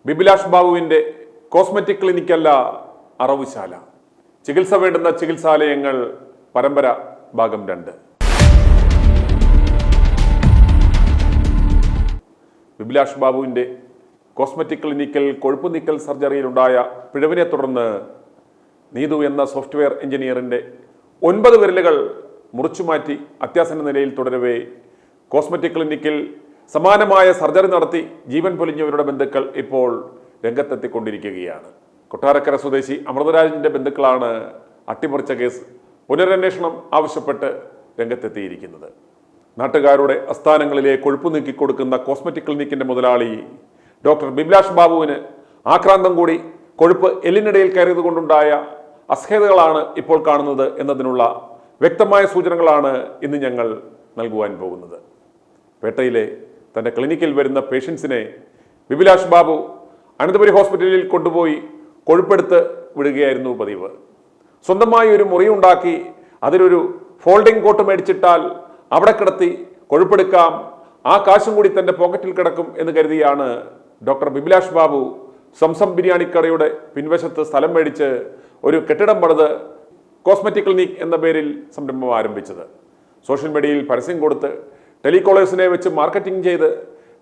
ബിബിലാഷ് ബാബുവിൻ്റെ കോസ്മെറ്റിക് ക്ലിനിക്കല്ല അറവുശാല. ചികിത്സ വേണ്ടുന്ന ചികിത്സാലയങ്ങൾ പരമ്പര ഭാഗം 2. ബിബിലാഷ് ബാബുവിൻ്റെ കോസ്മെറ്റിക് ക്ലിനിക്കൽ കൊഴുപ്പ് നീക്കൽ സർജറിയിലുണ്ടായ പിഴവിനെ തുടർന്ന് നീതു എന്ന സോഫ്റ്റ്വെയർ എഞ്ചിനീയറിൻ്റെ 9 വിരലുകൾ മുറിച്ചുമാറ്റി അത്യാസന്ന നിലയിൽ തുടരവേ കോസ്മെറ്റിക് ക്ലിനിക്കിൽ സമാനമായ സർജറി നടത്തി ജീവൻ പൊലിഞ്ഞവരുടെ ബന്ധുക്കൾ ഇപ്പോൾ രംഗത്തെത്തിക്കൊണ്ടിരിക്കുകയാണ്. കൊട്ടാരക്കര സ്വദേശി അമൃതരാജിന്റെ ബന്ധുക്കളാണ് അട്ടിമറിച്ച കേസ് പുനരന്വേഷണം ആവശ്യപ്പെട്ട് രംഗത്തെത്തിയിരിക്കുന്നത്. നാട്ടുകാരുടെ അസ്ഥാനങ്ങളിലെ കൊഴുപ്പ് നീക്കിക്കൊടുക്കുന്ന കോസ്മെറ്റിക് ക്ലിനിക്കിന്റെ മുതലാളി ഡോക്ടർ ബിബിലാഷ് ബാബുവിന് ആക്രാന്തം കൂടി കൊഴുപ്പ് എല്ലിനിടയിൽ കയറിയത് കൊണ്ടുണ്ടായ അസ്ഹേതകളാണ് ഇപ്പോൾ കാണുന്നത് എന്നതിനുള്ള വ്യക്തമായ സൂചനകളാണ് ഇന്ന് ഞങ്ങൾ നൽകുവാൻ പോകുന്നത്. പേട്ടയിലെ തൻ്റെ ക്ലിനിക്കിൽ വരുന്ന പേഷ്യൻസിനെ ബിബിലാഷ് ബാബു അനന്തപുരി ഹോസ്പിറ്റലിൽ കൊണ്ടുപോയി കൊഴുപ്പെടുത്ത് വിടുകയായിരുന്നു പതിവ്. സ്വന്തമായി ഒരു മുറിയുണ്ടാക്കി അതിലൊരു ഫോൾഡിംഗ് കോട്ട് മേടിച്ചിട്ടാൽ അവിടെ കിടത്തി കൊഴുപ്പെടുക്കാം, ആ കാശും കൂടി തൻ്റെ പോക്കറ്റിൽ കിടക്കും എന്ന് കരുതിയാണ് ഡോക്ടർ ബിബിലാഷ് ബാബു സംസം ബിരിയാണിക്കടയുടെ പിൻവശത്ത് സ്ഥലം മേടിച്ച് ഒരു കെട്ടിടം പണിത് കോസ്മെറ്റിക് ക്ലിനിക് എന്ന പേരിൽ സംരംഭം ആരംഭിച്ചത്. സോഷ്യൽ മീഡിയയിൽ പരസ്യം കൊടുത്ത് ടെലികോളേഴ്സിനെ വെച്ച് മാർക്കറ്റിംഗ് ചെയ്ത്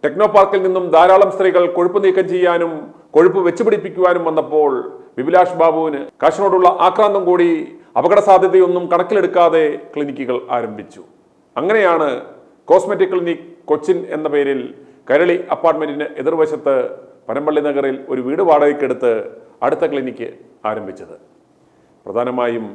ടെക്നോ പാർക്കിൽ നിന്നും ധാരാളം സ്ത്രീകൾ കൊഴുപ്പ് നീക്കം ചെയ്യാനും കൊഴുപ്പ് വെച്ചുപിടിപ്പിക്കുവാനും വന്നപ്പോൾ ബിബിലാഷ് ബാബുവിന് കാശിനോടുള്ള ആക്രാന്തം കൂടി അപകട സാധ്യതയൊന്നും കണക്കിലെടുക്കാതെ ക്ലിനിക്കുകൾ ആരംഭിച്ചു. അങ്ങനെയാണ് കോസ്മെറ്റിക് ക്ലിനിക് കൊച്ചിൻ എന്ന പേരിൽ കരളി അപ്പാർട്ട്മെന്റിന് എതിർവശത്ത് പനമ്പള്ളി നഗറിൽ ഒരു വീട് വാടകയ്ക്കെടുത്ത് അടുത്ത ക്ലിനിക്ക് ആരംഭിച്ചത്. പ്രധാനമായും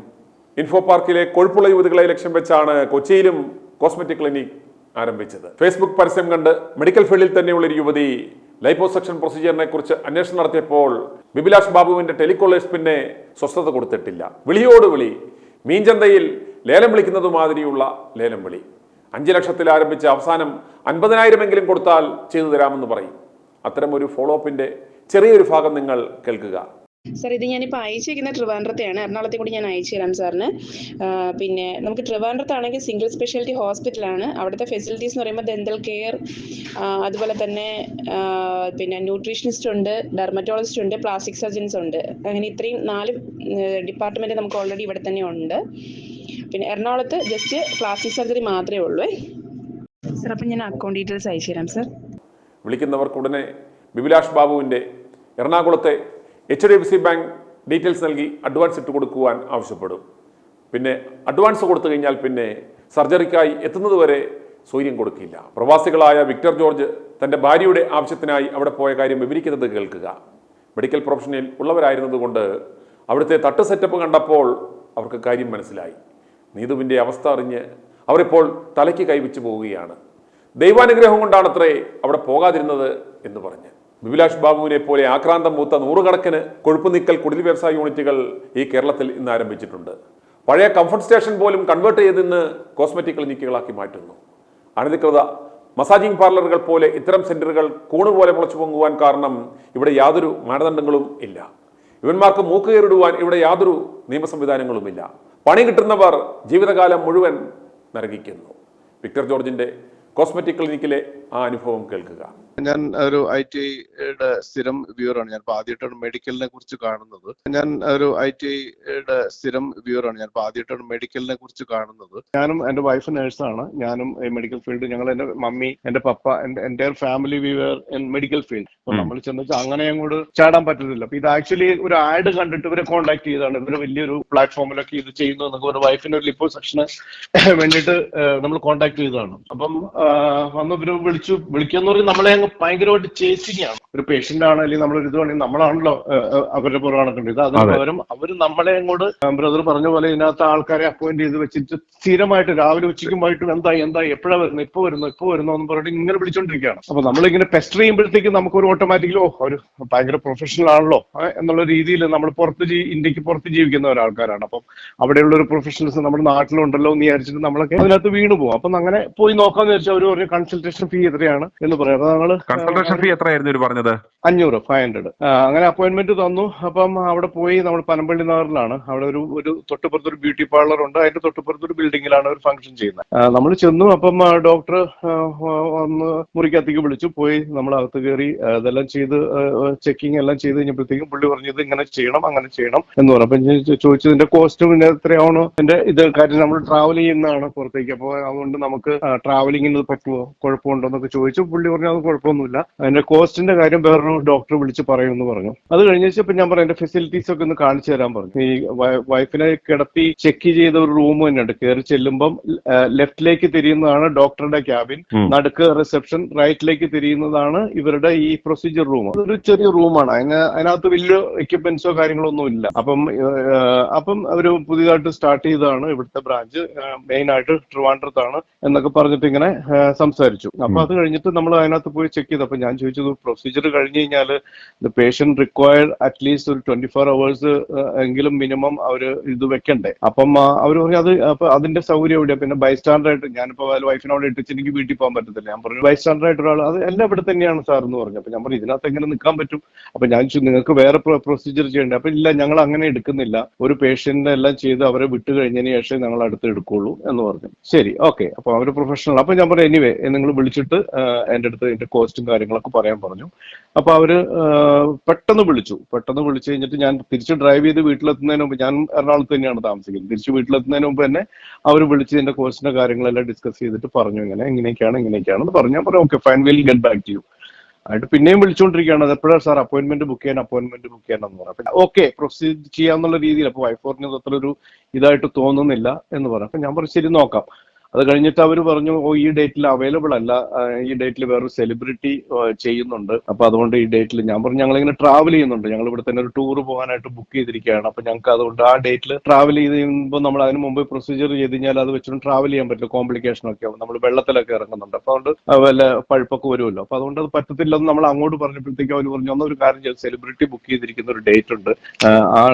ഇൻഫോ പാർക്കിലെ കൊഴുപ്പുള്ള യുവതികളെ ലക്ഷ്യം വെച്ചാണ് കൊച്ചിയിലും കോസ്മെറ്റിക് ക്ലിനിക് ആരംഭിച്ചത്. ഫേസ്ബുക്ക് പരസ്യം കണ്ട് മെഡിക്കൽ ഫീൽഡിൽ തന്നെയുള്ള ഒരു യുവതി ലൈപ്പോസക്ഷൻ പ്രൊസീജിയറിനെ കുറിച്ച് അന്വേഷണം നടത്തിയപ്പോൾ ബിബിലാഷ് ബാബുവിന്റെ ടെലികോളേഴ്സ് പിന്നെ സ്വസ്ഥത കൊടുത്തിട്ടില്ല. വിളിയോട് വിളി, മീൻചന്തയിൽ ലേലം വിളിക്കുന്നത് മാതിരിയുള്ള ലേലം വിളി. 5 ലക്ഷത്തിൽ ആരംഭിച്ച് അവസാനം 50,000 കൊടുത്താൽ ചെയ്തു തരാമെന്ന് പറയും. അത്തരം ഒരു ഫോളോ അപ്പിന്റെ ചെറിയൊരു ഭാഗം നിങ്ങൾ കേൾക്കുക. സാർ, ഇത് ഞാനിപ്പോൾ അയച്ചിരിക്കുന്ന ട്രിവാൻഡ്രത്തെയാണ്. എറണാകുളത്തെ കൂടി ഞാൻ അയച്ചു തരാം സാറിന്. പിന്നെ നമുക്ക് ട്രിവാൻഡ്രത്താണെങ്കിൽ സിംഗിൾ സ്പെഷ്യാലിറ്റി ഹോസ്പിറ്റലാണ്. അവിടുത്തെ ഫെസിലിറ്റീസ് എന്ന് പറയുമ്പോൾ ഡെന്റൽ കെയർ, അതുപോലെ തന്നെ പിന്നെ ന്യൂട്രീഷനിസ്റ്റ് ഉണ്ട്, ഡെർമറ്റോളജിസ്റ്റ് ഉണ്ട്, പ്ലാസ്റ്റിക് സർജൻസ് ഉണ്ട്. അങ്ങനെ ഇത്രയും 4 ഡിപ്പാർട്ട്മെന്റ് നമുക്ക് ഓൾറെഡി ഇവിടെ തന്നെ ഉണ്ട്. പിന്നെ എറണാകുളത്ത് ജസ്റ്റ് പ്ലാസ്റ്റിക് സർജറി മാത്രമേ ഉള്ളൂ. സാർ, അപ്പം ഞാൻ അക്കൗണ്ട് ഡീറ്റെയിൽസ് അയച്ചു തരാം സാർ. വിളിക്കുന്നവർക്ക് ഉടനെ ബിബിലാഷ് ബാബുവിന്റെ എറണാകുളത്തെ HDFC ബാങ്ക് ഡീറ്റെയിൽസ് നൽകി അഡ്വാൻസ് ഇട്ട് കൊടുക്കുവാൻ ആവശ്യപ്പെടും. പിന്നെ അഡ്വാൻസ് കൊടുത്തു കഴിഞ്ഞാൽ പിന്നെ സർജറിക്കായി എത്തുന്നത് വരെ സൗകര്യം കൊടുക്കില്ല. പ്രവാസികളായ വിക്ടർ ജോർജ് തൻ്റെ ഭാര്യയുടെ ആവശ്യത്തിനായി അവിടെ പോയ കാര്യം വിവരിക്കുന്നത് കേൾക്കുക. മെഡിക്കൽ പ്രൊഫഷനിൽ ഉള്ളവരായിരുന്നതുകൊണ്ട് അവിടുത്തെ തട്ട് സെറ്റപ്പ് കണ്ടപ്പോൾ അവർക്ക് കാര്യം മനസ്സിലായി. നീതുവിൻ്റെ അവസ്ഥ അറിഞ്ഞ് അവരിപ്പോൾ തലയ്ക്ക് കൈവച്ച് പോവുകയാണ്. ദൈവാനുഗ്രഹം കൊണ്ടാണത്രേ അവിടെ പോകാതിരുന്നത് എന്ന് പറഞ്ഞ്. ബിബിലാഷ് ബാബുവിനെ പോലെ ആക്രാന്തം മൂത്ത 100 കണക്കിന് കൊഴുപ്പ് നീക്കൽ കുടിൽ വ്യവസായ യൂണിറ്റുകൾ ഈ കേരളത്തിൽ ഇന്ന് ആരംഭിച്ചിട്ടുണ്ട്. പഴയ കംഫർട്ട് സ്റ്റേഷൻ പോലും കൺവേർട്ട് ചെയ്ത് ഇന്ന് കോസ്മെറ്റിക് ക്ലിനിക്കുകളാക്കി മാറ്റുന്നു. അനധികൃത മസാജിംഗ് പാർലറുകൾ പോലെ ഇത്തരം സെന്ററുകൾ കൂണുപോലെ മുളച്ചു പൊങ്ങുവാൻ കാരണം ഇവിടെ യാതൊരു മാനദണ്ഡങ്ങളും ഇല്ല. ഇവന്മാർക്ക് മൂക്ക് കയറിടുവാൻ ഇവിടെ യാതൊരു നിയമ സംവിധാനങ്ങളുമില്ല. പണി കിട്ടുന്നവർ ജീവിതകാലം മുഴുവൻ നരകിക്കുന്നു. വിക്ടർ ജോർജിന്റെ കോസ്മെറ്റിക് ക്ലിനിക്കിലെ ആ അനുഭവം കേൾക്കുക. ഞാൻ ഒരു ITIയുടെ സ്ഥിരം വ്യൂവറാണ്. ഞാൻ ആദ്യമായിട്ടാണ് മെഡിക്കലിനെ കുറിച്ച് കാണുന്നത്. ഞാനും എൻ്റെ വൈഫ് നേഴ്സാണ്. ഞാനും മെഡിക്കൽ ഫീൽഡ്, ഞങ്ങൾ എൻ്റെ മമ്മി, എൻ്റെ പപ്പ, എൻ്റെ family viewer in medical field. അപ്പൊ നമ്മൾ ചെന്ന് അങ്ങനെ അങ്ങോട്ട് ചാടാൻ പറ്റുന്നില്ല. അപ്പൊ ഇത് ആക്ച്വലി ഒരു ആഡ് കണ്ടിട്ട് ഇവരെ കോൺടാക്ട് ചെയ്താണ്. ഇവര് വലിയൊരു പ്ലാറ്റ്ഫോമിലൊക്കെ ഇത് ചെയ്യുന്നു എന്നൊക്കെ ഒരു വൈഫിന് ഒരു ലിപ്പോ സെക്ഷന് വേണ്ടിയിട്ട് നമ്മൾ കോൺടാക്ട് ചെയ്തതാണ്. അപ്പം വന്ന് ഇവര് വിളിക്കാന്ന് പറഞ്ഞാൽ നമ്മളെ ഭയങ്കരമായിട്ട് ചേസിങ് ആണ്. ഒരു പേഷ്യന്റ് ആണ്, അല്ലെങ്കിൽ നമ്മളൊരു ഇതാണെങ്കിൽ നമ്മളാണല്ലോ അവരുടെ പുറകെ നടക്കേണ്ടത്. അതിന് പകരം അവര് നമ്മളെ അങ്ങോട്ട് ബ്രദർ പറഞ്ഞ പോലെ ഇതിനകത്ത് ആൾക്കാരെ അപ്പോയിന്റ് ചെയ്ത് വെച്ചിട്ട് സ്ഥിരമായിട്ട് രാവിലെ ഉച്ചയ്ക്കും വൈകിട്ടും എന്തായി എപ്പോഴാണ് വരുന്നത്, ഇപ്പൊ വരുന്നു എന്ന് പറഞ്ഞിട്ട് ഇങ്ങനെ വിളിച്ചോണ്ടിരിക്കുകയാണ്. അപ്പൊ നമ്മളിങ്ങനെ പെസ്റ്റർ ചെയ്യുമ്പോഴത്തേക്കും നമുക്കൊരു ഓട്ടോമാറ്റിക്കലി ഒരു ഭയങ്കര പ്രൊഫഷണൽ ആണല്ലോ എന്നുള്ള രീതിയിൽ നമ്മൾ ഇന്ത്യക്ക് പുറത്ത് ജീവിക്കുന്ന ഒരാൾക്കാരാണ്. അപ്പം അവിടെയുള്ള ഒരു പ്രൊഫഷണൽസ് നമ്മുടെ നാട്ടിലുണ്ടല്ലോ എന്ന് വിചാരിച്ചിട്ട് നമ്മളൊക്കെ അതിനകത്ത് വീണു പോകും. അപ്പം അങ്ങനെ പോയി നോക്കാന്ന് വിചാരിച്ചാൽ അവർ ഒരു കൺസൾട്ടേഷൻ ഫീ എത്രയാണ് എന്ന് പറയാം. അപ്പൊ ഞങ്ങള് കൺസൾട്ടേഷൻ ഫീ എത്രയായിരുന്നു ഇവര് പറഞ്ഞത്? 500 അങ്ങനെ അപ്പോയിന്റ്മെന്റ് തന്നു. അപ്പം അവിടെ പോയി, നമ്മൾ പനമ്പള്ളി നഗറിലാണ്, അവിടെ ഒരു തൊട്ടുപുറത്തൊരു ബ്യൂട്ടി പാർലർ ഉണ്ട്, അതിന്റെ തൊട്ടുപുറത്തൊരു ബിൽഡിങ്ങിലാണ് ഒരു ഫംഗ്ഷൻ ചെയ്യുന്നത്. നമ്മൾ ചെന്നു. അപ്പം ഡോക്ടർ ഒന്ന് മുറിക്കകത്തേക്ക് വിളിച്ചു. പോയി നമ്മൾ അകത്ത് കയറി അതെല്ലാം ചെയ്ത് ചെക്കിങ് എല്ലാം ചെയ്ത് കഴിഞ്ഞപ്പോഴത്തേക്കും പുള്ളി പറഞ്ഞത് ഇങ്ങനെ ചെയ്യണം അങ്ങനെ ചെയ്യണം എന്ന് പറഞ്ഞു. അപ്പൊ ഞാൻ ചോദിച്ചതിന്റെ കോസ്റ്റ് പിന്നെ എത്രയാണോ എന്റെ ഇത് കാര്യം, നമ്മൾ ട്രാവൽ ചെയ്യുന്നതാണ് പുറത്തേക്ക്, അപ്പോൾ അതുകൊണ്ട് നമുക്ക് ട്രാവലിങ്ങിന് പറ്റുമോ, കുഴപ്പമുണ്ടോ എന്നൊക്കെ ചോദിച്ചു. പുള്ളി പറഞ്ഞു അത് കുഴപ്പമൊന്നുമില്ല, അതിന്റെ കോസ്റ്റിന്റെ കാര്യം വേറൊരു ഡോക്ടർ വിളിച്ച് പറയുമെന്ന് പറഞ്ഞു. അത് കഴിഞ്ഞപ്പോൾ ഞാൻ പറഞ്ഞു എന്റെ ഫെസിലിറ്റീസ് ഒക്കെ ഒന്ന് കാണിച്ചു തരാൻ പറഞ്ഞു. ഈ വൈഫിനെ കിടത്തി ചെക്ക് ചെയ്ത ഒരു റൂം തന്നെയുണ്ട്. കയറി ചെല്ലുമ്പം ലെഫ്റ്റിലേക്ക് തിരിയുന്നതാണ് ഡോക്ടറുടെ ക്യാബിൻ, നടുക്ക് റിസപ്ഷൻ, റൈറ്റിലേക്ക് തിരിയുന്നതാണ് ഇവരുടെ ഈ പ്രൊസീജിയർ റൂം. അതൊരു ചെറിയ റൂമാണ്, അതിനകത്ത് വലിയ എക്യുപ്മെന്റ്സോ കാര്യങ്ങളോ ഒന്നും ഇല്ല. അപ്പം അവര് പുതിയതായിട്ട് സ്റ്റാർട്ട് ചെയ്തതാണ് ഇവിടുത്തെ ബ്രാഞ്ച്, മെയിൻ ആയിട്ട് ട്രിവാൻഡ്രത്താണ് എന്നൊക്കെ പറഞ്ഞിട്ട് ഇങ്ങനെ സംസാരിച്ചു. അപ്പൊ അത് കഴിഞ്ഞിട്ട് നമ്മൾ അതിനകത്ത് പോയി ചെക്ക് ചെയ്തു. അപ്പൊ ഞാൻ ചോദിച്ചത് പ്രൊസീജിയർ കഴിഞ്ഞ് കഴിഞ്ഞാൽ ദ പേഷ്യന്റ് റിക്വയർഡ് അറ്റ്ലീസ്റ്റ് ഒരു 24 hours എങ്കിലും മിനിമം അവര് ഇത് വെക്കണ്ടേ. അപ്പം അവർ പറഞ്ഞു അത് അപ്പൊ അതിന്റെ സൗകര്യം എവിടെയാണ്, പിന്നെ ബൈസ്റ്റാൻഡർ ആയിട്ട് ഞാനിപ്പോ വൈഫിനോട് ഇട്ടിച്ച് എനിക്ക് വീട്ടിൽ പോകാൻ പറ്റത്തില്ല. ഞാൻ പറഞ്ഞു ബൈസ്റ്റാൻഡർ ആയിട്ട് ഒരാൾ, അത് എല്ലാം ഇവിടെ തന്നെയാണ് സാർ എന്ന് പറഞ്ഞു. അപ്പൊ ഞാൻ പറഞ്ഞു ഇതിനകത്ത് എങ്ങനെ നിൽക്കാൻ പറ്റും? അപ്പൊ ഞാൻ നിങ്ങൾക്ക് വേറെ പ്രൊസീജിയർ ചെയ്യണ്ടേ? അപ്പൊ ഇല്ല, ഞങ്ങൾ അങ്ങനെ എടുക്കുന്നില്ല, ഒരു പേഷ്യന്റിനെ എല്ലാം ചെയ്ത് അവരെ വിട്ട് കഴിഞ്ഞതിന് ശേഷം ഞങ്ങൾ അടുത്ത് എടുക്കുള്ളൂ എന്ന് പറഞ്ഞു. ശരി, ഓക്കെ, അപ്പൊ അവര് പ്രൊഫഷണൽ. അപ്പൊ ഞാൻ പറഞ്ഞു എനിവേ നിങ്ങൾ വിളിച്ചിട്ട് എന്റെ അടുത്ത് ഇതിന്റെ കോസ്റ്റും കാര്യങ്ങളൊക്കെ പറയാൻ പറഞ്ഞു. അപ്പൊ അവര് പെട്ടെന്ന് വിളിച്ചു കഴിഞ്ഞിട്ട് ഞാൻ തിരിച്ച് ഡ്രൈവ് ചെയ്ത് വീട്ടിലെത്തുന്നതിന് മുമ്പ്, ഞാൻ എറണാകുളത്ത് തന്നെയാണ് താമസിക്കുന്നത്, തിരിച്ച് വീട്ടിലെത്തുന്നതിന് മുമ്പ് തന്നെ അവർ വിളിച്ച് ഇതിന്റെ കോസ്റ്റിന്റെ കാര്യങ്ങളെല്ലാം ഡിസ്കസ് ചെയ്തിട്ട് പറഞ്ഞു ഇങ്ങനെയൊക്കെയാണെന്ന് പറഞ്ഞു. ഞാൻ പറഞ്ഞു okay fine, will get back to you. ആയിട്ട് പിന്നെയും വിളിച്ചുകൊണ്ടിരിക്കുകയാണ്, അത് എപ്പോഴാണ് സാർ അപ്പോയിന്റ്മെന്റ് ബുക്ക് ചെയ്യാനെന്ന് പറഞ്ഞു. ഓക്കെ, പ്രൊസീഡ് ചെയ്യാന്നുള്ള രീതിയിൽ. അപ്പൊ വൈഫ് പറഞ്ഞത് അത്ര ഒരു ഇതായിട്ട് തോന്നുന്നില്ല എന്ന് പറഞ്ഞു. അപ്പൊ ഞാൻ പറഞ്ഞു ശരി നോക്കാം. അത് കഴിഞ്ഞിട്ട് അവർ പറഞ്ഞു ഈ ഡേറ്റിൽ അവൈലബിൾ അല്ല, ഈ ഡേറ്റിൽ വേറൊരു സെലിബ്രിറ്റി ചെയ്യുന്നുണ്ട്, അപ്പൊ അതുകൊണ്ട് ഈ ഡേറ്റിൽ. ഞാൻ പറഞ്ഞു ഞങ്ങളിങ്ങനെ ട്രാവൽ ചെയ്യുന്നുണ്ട്, ഞങ്ങൾ ഇവിടെ തന്നെ ഒരു ടൂർ പോകാനായിട്ട് ബുക്ക് ചെയ്തിരിക്കുകയാണ്, അപ്പൊ ഞങ്ങൾക്ക് അതുകൊണ്ട് ആ ഡേറ്റിൽ ട്രാവൽ ചെയ്ത് കഴിയുമ്പോൾ നമ്മൾ അതിന് മുമ്പ് പ്രൊസീജിയർ ചെയ്ത് കഴിഞ്ഞാൽ അത് വെച്ചിട്ട് ട്രാവൽ ചെയ്യാൻ പറ്റില്ല, കോംപ്ലിക്കേഷൻ ഒക്കെ ആവും, നമ്മൾ വെള്ളത്തിലൊക്കെ ഇറങ്ങുന്നുണ്ട്, അപ്പൊ അതുകൊണ്ട് വല്ല പഴുപ്പൊക്കെ വരുമല്ലോ, അപ്പൊ അതുകൊണ്ട് അത് പറ്റത്തില്ലെന്ന് നമ്മൾ അങ്ങോട്ട് പറഞ്ഞപ്പോഴത്തേക്കും അവർ പറഞ്ഞു ഒന്നൊരു കാര്യം ചെയ്ത് സെലിബ്രിറ്റി ബുക്ക് ചെയ്തിരിക്കുന്ന ഒരു ഡേറ്റ് ഉണ്ട്, ആ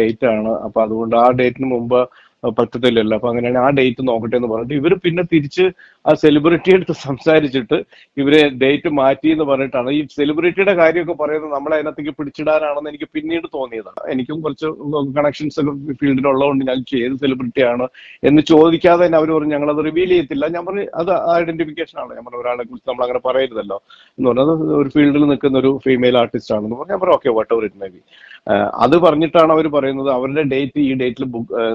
ഡേറ്റ് ആണ്, അപ്പൊ അതുകൊണ്ട് ആ ഡേറ്റിന് മുമ്പ് പറ്റത്തില്ലല്ലോ, അപ്പൊ അങ്ങനെയാണ് ആ ഡേറ്റ് നോക്കട്ടെ എന്ന് പറഞ്ഞിട്ട് ഇവര് പിന്നെ തിരിച്ച് ആ സെലിബ്രിറ്റി അടുത്ത് സംസാരിച്ചിട്ട് ഇവര് ഡേറ്റ് മാറ്റി എന്ന് പറഞ്ഞിട്ടാണ്. ഈ സെലിബ്രിറ്റിയുടെ കാര്യമൊക്കെ പറയുന്നത് നമ്മളെ അതിനകത്തേക്ക് പിടിച്ചിടാനാണെന്ന് എനിക്ക് പിന്നീട് തോന്നിയതാണ്. എനിക്കും കുറച്ച് കണക്ഷൻസ് ഒക്കെ ഫീൽഡിലുള്ളതുകൊണ്ട് ഞാൻ ഏത് സെലിബ്രിറ്റിയാണ് എന്ന് ചോദിക്കാതെ തന്നെ അവർ പറഞ്ഞു ഞങ്ങളത് റിവീൽ ചെയ്യത്തില്ല. ഞാൻ പറഞ്ഞു അത് ഐഡന്റിഫിക്കേഷൻ ആണ്, ഞാൻ പറഞ്ഞു ഒരാളെ കുറിച്ച് നമ്മൾ അങ്ങനെ പറയരുതല്ലോ എന്ന് പറഞ്ഞത്, ഒരു ഫീൽഡിൽ നിൽക്കുന്ന ഒരു ഫീമെയിൽ ആർട്ടിസ്റ്റ് ആണെന്ന് പറഞ്ഞു. ഞാൻ പറഞ്ഞു okay what ever it may be. അത് പറഞ്ഞിട്ടാണ് അവർ പറയുന്നത് അവരുടെ ഡേറ്റ് ഈ ഡേറ്റിൽ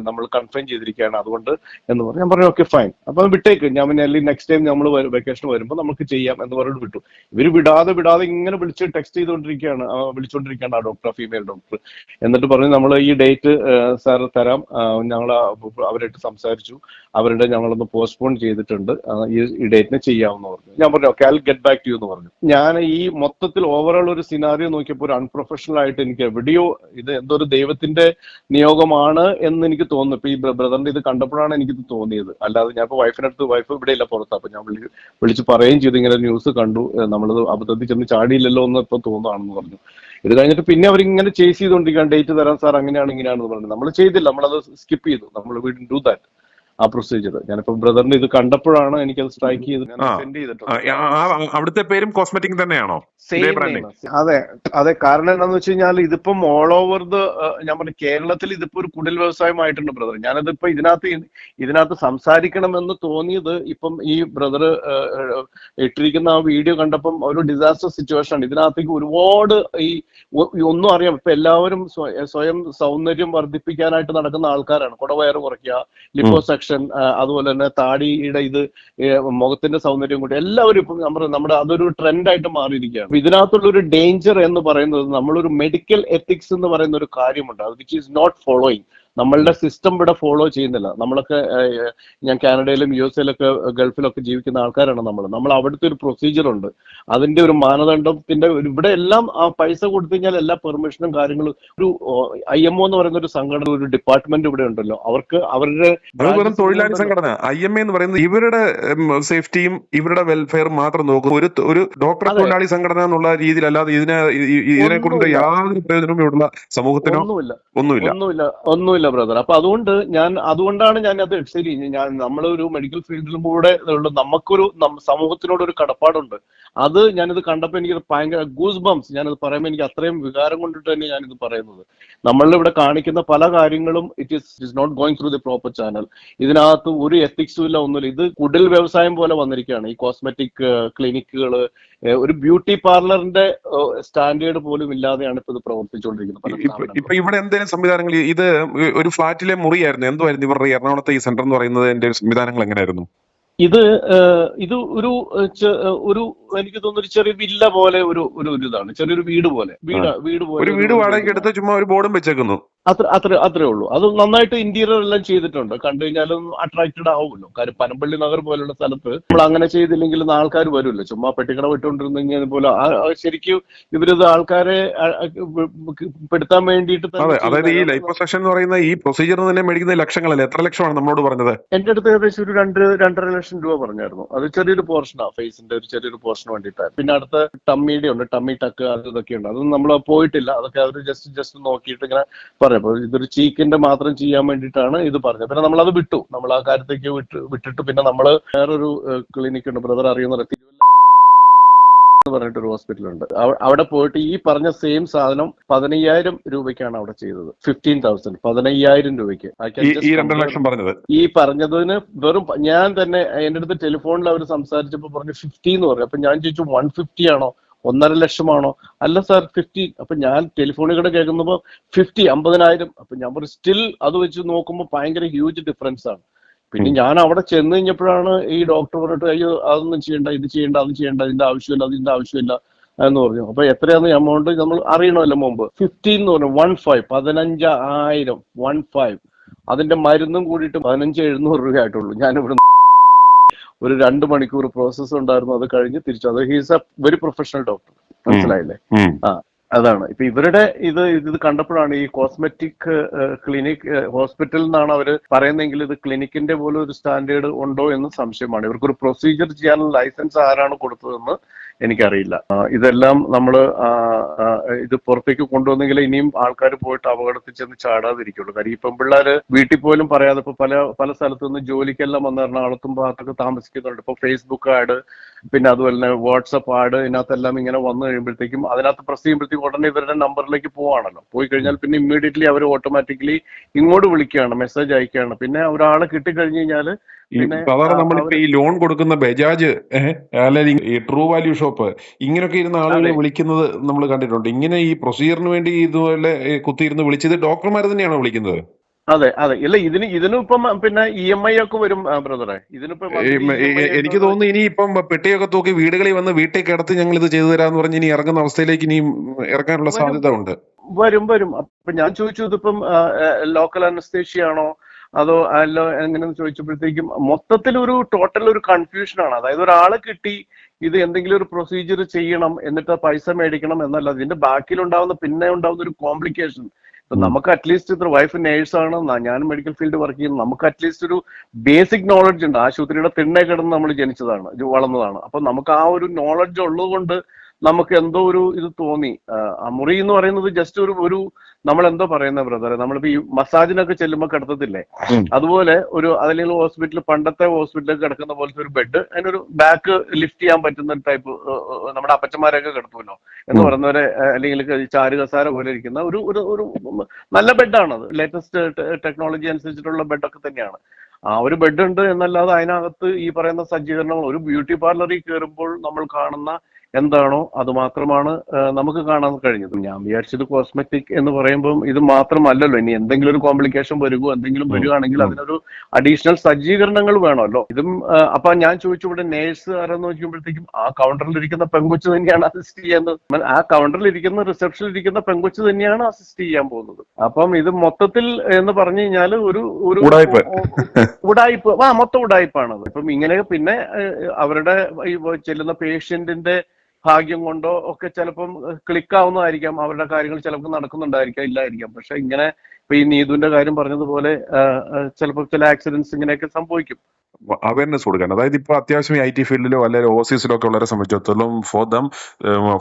നമ്മൾ കൺഫേം ചെയ്തിരിക്കുകയാണ് അതുകൊണ്ട് എന്ന് പറഞ്ഞു. ഞാൻ പറഞ്ഞു ഓക്കെ ഫൈൻ, അപ്പൊ അത് വിട്ടേക്ക്, ഞാൻ പിന്നെ അല്ലെങ്കിൽ നെക്സ്റ്റ് ടൈം നമ്മൾ വെക്കേഷൻ വരുമ്പോൾ നമുക്ക് ചെയ്യാം എന്ന് പറഞ്ഞിട്ട് വിട്ടു. ഇവര് വിടാതെ ഇങ്ങനെ വിളിച്ച് ടെക്സ്റ്റ് വിളിച്ചുകൊണ്ടിരിക്കുകയാണ് ആ ഡോക്ടർ, ഫീമെയിൽ ഡോക്ടർ. എന്നിട്ട് പറഞ്ഞു നമ്മൾ ഈ ഡേറ്റ് സാർ തരാം, ഞങ്ങൾ അവരായിട്ട് സംസാരിച്ചു, ഞങ്ങളൊന്ന് പോസ്റ്റ്പോൺ ചെയ്തിട്ടുണ്ട്, ഈ ഡേറ്റിന് ചെയ്യാമെന്ന് പറഞ്ഞു. ഞാൻ പറഞ്ഞു okay I will get back to you എന്ന് പറഞ്ഞു. ഞാൻ ഈ മൊത്തത്തിൽ ഓവറോൾ ഒരു സിനാരിയോ നോക്കിയപ്പോൾ ഒരു അൺപ്രൊഫഷണൽ ആയിട്ട് എനിക്ക് എവിടെയോ ഇത് എന്തോ ഒരു ദൈവത്തിന്റെ നിയോഗമാണ് എന്ന് എനിക്ക് തോന്നുന്നു. ഇപ്പൊ ഈ ബ്രദറിന്റെ ഇത് കണ്ടപ്പോഴാണ് എനിക്കിത് തോന്നിയത്, അല്ലാതെ ഞാൻ ഇപ്പൊ വൈഫ് ഇവിടെ ഇല്ല പുറത്ത്, അപ്പൊ ഞാൻ വിളിച്ച് പറയുകയും ചെയ്തു ഇങ്ങനെ ന്യൂസ് കണ്ടു, നമ്മളത് അബദ്ധത്തിൽ ചെന്ന് ചാടിയില്ലല്ലോ എന്ന് ഇപ്പൊ തോന്നുകയാണെന്ന് പറഞ്ഞു. ഇത് കഴിഞ്ഞിട്ട് പിന്നെ അവരിങ്ങനെ ചേസ് ചെയ്തുകൊണ്ടിരിക്കുകയാണ്, ഡേറ്റ് തരാൻ സാർ അങ്ങനെയാണ് ഇങ്ങനെയാണെന്ന് പറഞ്ഞു. നമ്മൾ ചെയ്തില്ല, നമ്മളത് സ്കിപ്പ് ചെയ്തു, നമ്മൾ വി ഡിഡ്ന്റ് ഡു ദാറ്റ് ആ പ്രൊസീജിയർ. ഞാനിപ്പോ ബ്രദറിന്റെ ഇത് കണ്ടപ്പോഴാണ് എനിക്കത് സ്ട്രൈക്ക് ചെയ്ത് ഞാൻ സെൻഡ് ചെയ്തിട്ടുണ്ട്. അവിടുത്തെ പേരും കോസ്മെറ്റിക് തന്നെയാണോ? അതെ, കാരണം എന്താന്ന് വെച്ച് കഴിഞ്ഞാൽ ഇതിപ്പം ഓൾ ഓവർ ഞാൻ പറഞ്ഞു കേരളത്തിൽ ഇതിപ്പോ ഒരു കുടിൽ വ്യവസായമായിട്ടുണ്ട് ബ്രദർ. ഞാനതിപ്പോ ഇതിനകത്ത് സംസാരിക്കണമെന്ന് തോന്നിയത് ഇപ്പം ഈ ബ്രദർ ഇട്ടിരിക്കുന്ന ആ വീഡിയോ കണ്ടപ്പം ഒരു ഡിസാസ്റ്റർ സിറ്റുവേഷൻ ആണ്. ഇതിനകത്തേക്ക് ഒരുപാട് ഒന്നും അറിയാം, ഇപ്പൊ എല്ലാവരും സ്വയം സൗന്ദര്യം വർദ്ധിപ്പിക്കാനായിട്ട് നടക്കുന്ന ആൾക്കാരാണ്. കുടവയറ് കുറയ്ക്കുക, ലിപ്പോസെക്ഷൻ, അതുപോലെ തന്നെ താടിയുടെ ഇത്, മുഖത്തിന്റെ സൗന്ദര്യം കൂടി എല്ലാവരും ഇപ്പം നമ്മുടെ അതൊരു ട്രെൻഡായിട്ട് മാറിയിരിക്കുകയാണ്. ഇതിനകത്തുള്ള ഒരു ഡേഞ്ചർ എന്ന് പറയുന്നത് നമ്മളൊരു മെഡിക്കൽ എത്തിക്സ് എന്ന് പറയുന്ന ഒരു കാര്യമുണ്ട്, അത് വിച്ച് ഈസ് നോട്ട് ഫോളോയിങ്. നമ്മളുടെ സിസ്റ്റം ഇവിടെ ഫോളോ ചെയ്യുന്നില്ല. നമ്മളൊക്കെ ഞാൻ കാനഡയിലും USA ഗൾഫിലൊക്കെ ജീവിക്കുന്ന ആൾക്കാരാണ് നമ്മൾ അവിടുത്തെ ഒരു പ്രൊസീജിയർ ഉണ്ട്, അതിന്റെ ഒരു മാനദണ്ഡത്തിന്റെ ഇവിടെ എല്ലാം ആ പൈസ കൊടുത്തു കഴിഞ്ഞാൽ എല്ലാ പെർമിഷനും കാര്യങ്ങളും. ഒരു IMO എന്ന് പറയുന്ന ഒരു സംഘടന, ഒരു ഡിപ്പാർട്ട്മെന്റ് ഇവിടെ ഉണ്ടല്ലോ, അവർക്ക് അവരുടെ തൊഴിലാളി സംഘടന IMA എന്ന് പറയുന്നത് ഇവരുടെ സേഫ്റ്റിയും ഇവരുടെ വെൽഫെയറും മാത്രം നോക്കും, ഒരു ഡോക്ടർ തൊഴിലാളി സംഘടന എന്നുള്ള രീതിയിൽ, അല്ലാതെ ഇതിനെ കൊണ്ട് യാതൊരു പ്രയോജനവും ഇവിടുള്ള സമൂഹത്തിനോ ഒന്നുമില്ല. ഇല്ല ബ്രദർ. അപ്പൊ അതുകൊണ്ടാണ് ഞാൻ അത് ശരി, നമ്മളൊരു മെഡിക്കൽ ഫീൽഡിലും കൂടെ നമുക്കൊരു സമൂഹത്തിനോടൊരു കടപ്പാടുണ്ട്. അത് ഞാനിത് കണ്ടപ്പോൾ എനിക്ക് ഭയങ്കര ഗൂസ് ബംസ്. ഞാനത് പറയുമ്പോൾ എനിക്ക് അത്രയും വികാരം കൊണ്ടിട്ട് തന്നെ ഞാനിത് പറയുന്നത്. നമ്മളിവിടെ കാണിക്കുന്ന പല കാര്യങ്ങളും it is not going through the proper channel. ഇതിനകത്ത് ഒരു എത്തിക്സും ഇല്ല, ഒന്നുമില്ല. ഇത് കുടിൽ വ്യവസായം പോലെ വന്നിരിക്കുകയാണ്. ഈ കോസ്മെറ്റിക് ക്ലിനിക്കുകൾ ഒരു ബ്യൂട്ടി പാർലറിന്റെ സ്റ്റാൻഡേർഡ് പോലും ഇല്ലാതെയാണ് ഇപ്പൊ ഇത് പ്രവർത്തിച്ചുകൊണ്ടിരിക്കുന്നത് പല സ്ഥാപനങ്ങളും. ഇപ്പൊ ഇവിടെ എന്തെങ്കിലും സംവിധാനങ്ങൾ, ഇത് ഒരു ഫ്ലാറ്റിലെ മുറിയായിരുന്നു, എന്തുവായിരുന്നു ഇവരുടെ എറണാകുളത്തെ ഈ സെന്റർ എന്ന് പറയുന്നതിന്റെ സംവിധാനങ്ങൾ എങ്ങനെയായിരുന്നു? ഇത് ഒരു എനിക്ക് തോന്നുന്നു ഒരു ചെറിയ വില്ല പോലെ ഒരു ഇതാണ്, ചെറിയൊരു വീട് പോലെ ഒരു വീട് വാടകയ്ക്ക് എടുത്ത് ചുമ്മാ ഒരു ബോർഡും വെച്ചേക്കുന്നു. അത്രേ ഉള്ളൂ. അത് നന്നായിട്ട് ഇന്റീരിയർ എല്ലാം ചെയ്തിട്ടുണ്ട്. കണ്ടു കഴിഞ്ഞാലും അട്രാക്റ്റഡ് ആവുമല്ലോ. കാര്യം പനമ്പള്ളി നഗർ പോലുള്ള സ്ഥലത്ത് നമ്മൾ അങ്ങനെ ചെയ്തില്ലെങ്കിൽ ആൾക്കാർ വരുമല്ലോ. ചുമ്മാ പെട്ടിക്കട വിട്ടുകൊണ്ടിരുന്നെങ്കിൽ പോലെ ശരിക്കും ഇവരിത് ആൾക്കാരെ പെടുത്താൻ വേണ്ടിയിട്ട്. അതായത് ഈ ലൈപ്പോസക്ഷൻ എന്ന് പറയുന്ന ഈ പ്രൊസീജിയർ തന്നെ മേടിക്കുന്ന ലക്ഷങ്ങളല്ലേ? എത്ര ലക്ഷമാണ് നമ്മളോട് പറഞ്ഞത്? എന്റെ അടുത്ത് ഏകദേശം ഒരു 2-2.5 ലക്ഷം രൂപ പറഞ്ഞായിരുന്നു. അത് ചെറിയൊരു പോർഷനാണ്, ഫേസിന്റെ ഒരു ചെറിയൊരു പോർഷന് വേണ്ടിയിട്ടാണ്. പിന്നെ അടുത്ത ടമ്മിയുടെ ഉണ്ട്, ടമ്മി ടക്ക്, അത് ഇതൊക്കെ ഉണ്ട്. അതൊന്നും നമ്മൾ പോയിട്ടില്ല. അതൊക്കെ അവർ ജസ്റ്റ് നോക്കിയിട്ട് ഇങ്ങനെ പറയാം. ഇതൊരു ചീക്കിന്റെ മാത്രം ചെയ്യാൻ വേണ്ടിയിട്ടാണ് ഇത് പറഞ്ഞത്. പിന്നെ നമ്മളത് വിട്ടു. നമ്മൾ ആ കാര്യത്തേക്ക് വിട്ടിട്ട് പിന്നെ നമ്മൾ വേറൊരു ക്ലിനിക് ഉണ്ട്, ബ്രദർ അറിയുന്ന പറഞ്ഞിട്ടൊരു ഹോസ്പിറ്റലുണ്ട്. അവിടെ പോയിട്ട് ഈ പറഞ്ഞ സെയിം സാധനം 15,000 രൂപയ്ക്കാണ് അവിടെ ചെയ്തത്. 15,000 15,000 രൂപയ്ക്ക്. ഈ 2 ലക്ഷം പറഞ്ഞത് ഈ പറഞ്ഞതിന് വെറും ഞാൻ തന്നെ എന്റെ അടുത്ത് ടെലിഫോണിൽ അവർ സംസാരിച്ചപ്പോൾ പറഞ്ഞു 50 എന്ന് പറഞ്ഞു. അപ്പൊ ഞാൻ ചോദിച്ചു 150 ആണോ 1.5 ലക്ഷമാണോ? അല്ല സാർ 50. അപ്പൊ ഞാൻ ടെലിഫോണിൽ കൂടെ കേൾക്കുന്നപ്പോ 50,000. അപ്പൊ ഞാൻ പറഞ്ഞു സ്റ്റിൽ അത് വെച്ച് നോക്കുമ്പോൾ ഭയങ്കര ഹ്യൂജ് ഡിഫറൻസ് ആണ്. പിന്നെ ഞാൻ അവിടെ ചെന്ന് കഴിഞ്ഞപ്പോഴാണ് ഈ ഡോക്ടർ പറഞ്ഞിട്ട് അയ്യോ അതൊന്നും ചെയ്യണ്ട, ഇത് ചെയ്യണ്ട, അത് ചെയ്യണ്ട, ഇതിന്റെ ആവശ്യമില്ല എന്ന് പറഞ്ഞു. അപ്പൊ എത്രയാന്ന് എമൗണ്ട് നമ്മൾ അറിയണമല്ലോ മുമ്പ്. 15 എന്ന് പറഞ്ഞു 15 15,000 15. അതിന്റെ മരുന്നും കൂടിയിട്ട് 15,700 രൂപ ആയിട്ടുള്ളൂ. ഞാനിവിടെ ഒരു 2 മണിക്കൂർ പ്രോസസ്സ് ഉണ്ടായിരുന്നു. അത് കഴിഞ്ഞ് തിരിച്ചു. അത് he's A very professional doctor. മനസ്സിലായില്ലേ? അതാണ് ഇപ്പൊ ഇവരുടെ ഇത് കണ്ടപ്പോഴാണ് ഈ കോസ്മെറ്റിക് ക്ലിനിക് ഹോസ്പിറ്റൽ എന്നാണ് അവര് പറയുന്നതെങ്കിൽ ഇത് ക്ലിനിക്കിന്റെ പോലും ഒരു സ്റ്റാൻഡേർഡ് ഉണ്ടോ എന്ന് സംശയമാണ്. ഇവർക്കൊരു പ്രൊസീജിയർ ചെയ്യാനുള്ള ലൈസൻസ് ആരാണ് കൊടുത്തതെന്ന് എനിക്കറിയില്ല. ഇതെല്ലാം നമ്മള് ഇത് പുറത്തേക്ക് കൊണ്ടുവന്നെങ്കിൽ ഇനിയും ആൾക്കാർ പോയിട്ട് അപകടത്തിൽ ചെന്ന് ചാടാതിരിക്കുള്ളൂ. കാര്യം ഈ പെൺപിള്ളേര് വീട്ടിൽ പോലും പറയാതെ ഇപ്പൊ പല സ്ഥലത്തു നിന്ന് ജോലിക്കെല്ലാം വന്ന് എറണാകുളത്തും ഭാഗത്തൊക്കെ താമസിക്കുന്നുണ്ട്. ഇപ്പൊ ഫേസ്ബുക്ക് ആഡ്, പിന്നെ അതുപോലെ തന്നെ വാട്സപ്പ് ആഡ്, ഇതിനകത്തെല്ലാം ഇങ്ങനെ വന്നു കഴിയുമ്പോഴത്തേക്കും അതിനകത്ത് പ്രസ് ചെയ്യുമ്പോഴത്തേക്കും ഉടനെ ഇവരുടെ നമ്പറിലേക്ക് പോവാണല്ലോ. പോയി കഴിഞ്ഞാൽ പിന്നെ ഇമ്മീഡിയറ്റ്ലി അവർ ഓട്ടോമാറ്റിക്കലി ഇങ്ങോട്ട് വിളിക്കുകയാണ്, മെസ്സേജ് അയക്കുകയാണ്. പിന്നെ ഒരാളെ കിട്ടിക്കഴിഞ്ഞു കഴിഞ്ഞാൽ സാധാരണ നമ്മളിപ്പോ ഈ ലോൺ കൊടുക്കുന്ന ബജാജ് അല്ലെങ്കിൽ ഈ ട്രൂ വാല്യൂ ഷോപ്പ് ഇങ്ങനെയൊക്കെ ഇരുന്ന ആളുകളെ വിളിക്കുന്നത് നമ്മൾ കണ്ടിട്ടുണ്ട്. ഇങ്ങനെ ഈ പ്രൊസീജിയറിന് വേണ്ടി ഇതുപോലെ കുത്തിയിരുന്ന് വിളിച്ചത് ഡോക്ടർമാർ തന്നെയാണോ വിളിക്കുന്നത്? അതെ. ഇല്ല ഇതിനും ഇപ്പം പിന്നെ EMI ഒക്കെ വരും ബ്രദറെ. എനിക്ക് തോന്നുന്നു ഇനി ഇപ്പം പെട്ടിയൊക്കെ തൂക്കി വീടുകളിൽ വന്ന് വീട്ടിൽ കിടത്ത് ഞങ്ങൾ ഇത് ചെയ്തു തരാന്ന് പറഞ്ഞ് ഇനി ഇറങ്ങുന്ന അവസ്ഥയിലേക്ക് ഇനിയും ഇറക്കാനുള്ള സാധ്യത ഉണ്ട്. വരും. അപ്പൊ ഞാൻ ചോദിച്ചു ഇതിപ്പം ലോക്കൽ അനസ്തേഷ്യ ആണോ അതോ അല്ലോ എങ്ങനെയെന്ന് ചോദിച്ചപ്പോഴത്തേക്കും മൊത്തത്തിൽ ഒരു ടോട്ടൽ ഒരു കൺഫ്യൂഷൻ ആണ്. അതായത് ഒരാളെ കിട്ടി ഇത് എന്തെങ്കിലും ഒരു പ്രൊസീജിയർ ചെയ്യണം എന്നിട്ട് പൈസ മേടിക്കണം എന്നല്ല, ഇതിന്റെ പിന്നെ ഉണ്ടാവുന്ന ഒരു കോംപ്ലിക്കേഷൻ. നമുക്ക് അറ്റ്ലീസ്റ്റ് ഇത്ര വൈഫ് നേഴ്സാണ്, ഞാൻ മെഡിക്കൽ ഫീൽഡ് വർക്ക് ചെയ്യുന്നു. നമുക്ക് അറ്റ്ലീസ്റ്റ് ഒരു ബേസിക് നോളജ് ഉണ്ട്. ആശുപത്രിയുടെ തിണ്ണെ കിടന്ന് നമ്മൾ ജനിച്ചതാണ്, വളർന്നതാണ്. അപ്പൊ നമുക്ക് ആ ഒരു നോളജ് ഉള്ളത് കൊണ്ട് നമുക്ക് എന്തോ ഒരു ഇത് തോന്നി. ആ മുറി എന്ന് പറയുന്നത് ജസ്റ്റ് ഒരു നമ്മൾ എന്തോ പറയുന്ന ബ്രദറെ, നമ്മളിപ്പോ ഈ മസാജിനൊക്കെ ചെല്ലുമ്പോൾ കിടത്തത്തില്ലേ, അതുപോലെ അല്ലെങ്കിൽ ഹോസ്പിറ്റൽ, പണ്ടത്തെ ഹോസ്പിറ്റലിൽ കിടക്കുന്ന പോലത്തെ ഒരു ബെഡ്, അതിനൊരു ബാക്ക് ലിഫ്റ്റ് ചെയ്യാൻ പറ്റുന്ന ടൈപ്പ്, നമ്മുടെ അപ്പച്ചന്മാരൊക്കെ കിടത്തുമല്ലോ എന്ന് പറയുന്നവരെ, അല്ലെങ്കിൽ ചാരുകസാര പോലെ ഇരിക്കുന്ന ഒരു നല്ല ബെഡാണത്. ലേറ്റസ്റ്റ് ടെക്നോളജി അനുസരിച്ചിട്ടുള്ള ബെഡൊക്കെ തന്നെയാണ്. ആ ഒരു ബെഡ് ഉണ്ട് എന്നല്ലാതെ അതിനകത്ത് ഈ പറയുന്ന സജ്ജീകരണങ്ങൾ, ഒരു ബ്യൂട്ടി പാർലറിൽ കയറുമ്പോൾ നമ്മൾ കാണുന്ന എന്താണോ അത് മാത്രമാണ് നമുക്ക് കാണാൻ കഴിഞ്ഞത്. ഞാൻ വിചാരിച്ചത് കോസ്മെറ്റിക് എന്ന് പറയുമ്പോൾ ഇത് മാത്രമല്ലല്ലോ, ഇനി എന്തെങ്കിലും ഒരു കോംപ്ലിക്കേഷൻ എന്തെങ്കിലും വരികയാണെങ്കിൽ അതിനൊരു അഡീഷണൽ സജ്ജീകരണങ്ങൾ വേണമല്ലോ. ഇതും അപ്പൊ ഞാൻ ചോദിച്ചു ഇവിടെ നേഴ്സ് ആരെന്ന് നോക്കുമ്പോഴത്തേക്കും ആ കൗണ്ടറിൽ ഇരിക്കുന്ന പെങ്കൊച്ച് തന്നെയാണ് അസിസ്റ്റ് ചെയ്യുന്നത്. ആ കൗണ്ടറിൽ ഇരിക്കുന്ന റിസപ്ഷനിൽ ഇരിക്കുന്ന പെങ്കൊച്ച് തന്നെയാണ് അസിസ്റ്റ് ചെയ്യാൻ പോകുന്നത്. അപ്പം ഇത് മൊത്തത്തിൽ എന്ന് പറഞ്ഞു കഴിഞ്ഞാൽ ഒരു ഉടായ്പ്, മൊത്തം ഉടായ്പാണത്. ഇപ്പം ഇങ്ങനെ പിന്നെ അവരുടെ ഈ ചെല്ലുന്ന പേഷ്യന്റിന്റെ ഭാഗ്യം കൊണ്ടോ ഒക്കെ ചിലപ്പം ക്ലിക്ക് ആവുന്നതായിരിക്കാം, അവരുടെ കാര്യങ്ങൾ ചിലപ്പോൾ നടക്കുന്നുണ്ടായിരിക്കാം, ഇല്ലായിരിക്കാം. പക്ഷെ ഇങ്ങനെ ഇപ്പൊ ഈ നീതുവിന്റെ കാര്യം പറഞ്ഞതുപോലെ ചിലപ്പോൾ ചില ആക്സിഡൻസ് ഇങ്ങനെയൊക്കെ സംഭവിക്കും. അവയർനെസ് കൊടുക്കാൻ. അതായത് ഇപ്പൊ അത്യാവശ്യം IT ഫീൽഡിലോ അല്ലെങ്കിൽ ഓവർസീസിലോ ഒക്കെ ഉള്ളവരെ സംബന്ധിച്ചിടത്തോളം for them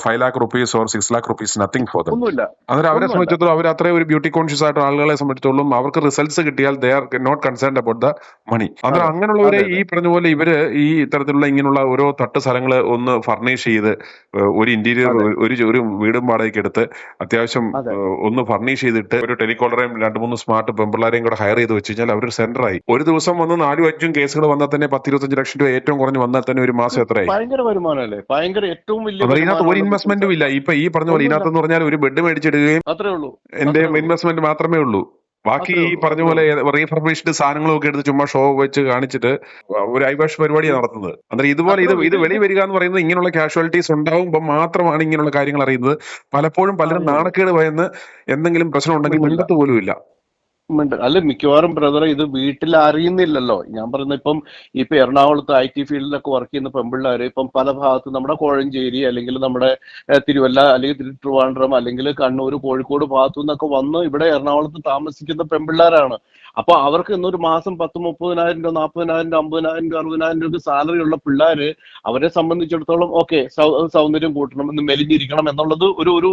5 lakh rupees or 6 lakh rupees nothing for them. ഒന്നുമില്ല, അന്നേരം അവരെ ഒന്നുമല്ല. സംബന്ധിച്ചിടത്തോളം അവർ അത്രയും ഒരു ബ്യൂട്ടി കോൺഷ്യസ് ആയിട്ട് ആളുകളെ സംബന്ധിച്ചിടത്തോളം അവർക്ക് റിസൾട്ട്സ് കിട്ടിയാൽ they are not concerned about the money. അന്നേരം അതെ അങ്ങനെയുള്ളവരെ അതെ ഈ അതെ പറഞ്ഞ പോലെ ഇവര് ഈ ഇത്തരത്തിലുള്ള ഇങ്ങനെയുള്ള ഓരോ തട്ട് സ്ഥലങ്ങൾ ഒന്ന് ഫർണിഷ് ചെയ്ത് ഒരു ഇന്റീരിയർ അതെ ഒരു വീടും വാടകയ്ക്ക് എടുത്ത് അത്യാവശ്യം അതെ ഒന്ന് ഫർണിഷ് ചെയ്തിട്ട് ഒരു ടെലികോളറേയും 2-3 സ്മാർട്ട് പെമ്പിള്ളാരെയും കൂടെ ഹയർ ചെയ്ത് വെച്ച് കഴിഞ്ഞാൽ അവർ സെന്ററായി. ഒരു ദിവസം വന്ന് 4-5 കേസുകൾ വന്നാൽ തന്നെ 10-25 ലക്ഷം രൂപ ഏറ്റവും കുറഞ്ഞ് വന്നാൽ തന്നെ ഒരു മാസം എത്രയായി? ഭയങ്കര വരുമാനമല്ലേ, ഭയങ്കര ഏറ്റവും വലിയ അന്നേരം ഇതിനകത്ത് ഒരു വരുമാനമുള്ള ഇൻവെസ്റ്റ്മെന്റും ബിസിനസ് ഇല്ല. ഇപ്പൊ ഈ പറഞ്ഞ പോലെ ഒന്നുമില്ല. ഇതിനകത്തെന്ന് പറഞ്ഞാൽ ഒരു ബെഡ് മേടിച്ചിടുകയും അത്രേ ഉള്ളൂ, എന്റെ അത്രേ ഉള്ളൂ, ഇൻവെസ്റ്റ്മെന്റ് മാത്രമേ ഉള്ളൂ. ബാക്കി അത്രേ ഈ ഉള്ളൂ, പറഞ്ഞ അത്രേ പോലെ ഉള്ളൂ. റീഫർബിഷ്ഡ് സാധനങ്ങളും ഒക്കെ എടുത്ത് ചുമ്മാ ഷോ വെച്ച് കാണിച്ചിട്ട് ഒരു ഐവാഷ് പരിപാടിയാണ് നടത്തുന്നത്. അന്നേരം ഇതുപോലെ അത്രേ ഇത് ഉള്ളൂ. ഇത് വെളി വരിക എന്ന് പറയുന്നത് ഇങ്ങനെയുള്ള കാഷ്വാലിറ്റീസ് ഉണ്ടാവുമ്പോൾ മാത്രമാണ് ഇങ്ങനെയുള്ള കാര്യങ്ങൾ അറിയുന്നത്. പലപ്പോഴും പലരും അറിയുള്ളൂ. നാണക്കേട് ഭയന്ന് എന്തെങ്കിലും പ്രശ്നം ഉണ്ടെങ്കിൽ മിണ്ടില്ല, മിണ്ടത്ത് പോലും ഇല്ല. അല്ല മിക്കവാറും ബ്രദറെ ഇത് വീട്ടിൽ അറിയുന്നില്ലല്ലോ. ഞാൻ പറയുന്നത് ഇപ്പൊ എറണാകുളത്ത് IT ഫീൽഡിലൊക്കെ വർക്ക് ചെയ്യുന്ന പെമ്പിള്ളേര് ഇപ്പം പല ഭാഗത്ത് നമ്മുടെ കോഴഞ്ചേരി അല്ലെങ്കിൽ നമ്മുടെ തിരുവല്ല അല്ലെങ്കിൽ ട്രിവാൻഡ്രം അല്ലെങ്കിൽ കണ്ണൂർ കോഴിക്കോട് ഭാഗത്തു നിന്നൊക്കെ വന്ന് ഇവിടെ എറണാകുളത്ത് താമസിക്കുന്ന പെമ്പിള്ളേരാണ്. അപ്പൊ അവർക്ക് ഇന്നൊരു മാസം 10-30,000 രൂപ 40,000 രൂപ 50,000 രൂപ 60,000 രൂപ സാലറി ഉള്ള പിള്ളേര് അവരെ സംബന്ധിച്ചിടത്തോളം ഓക്കെ സൗന്ദര്യം കൂട്ടണം, ഒന്ന് മെലിഞ്ഞിരിക്കണം എന്നുള്ളത് ഒരു ഒരു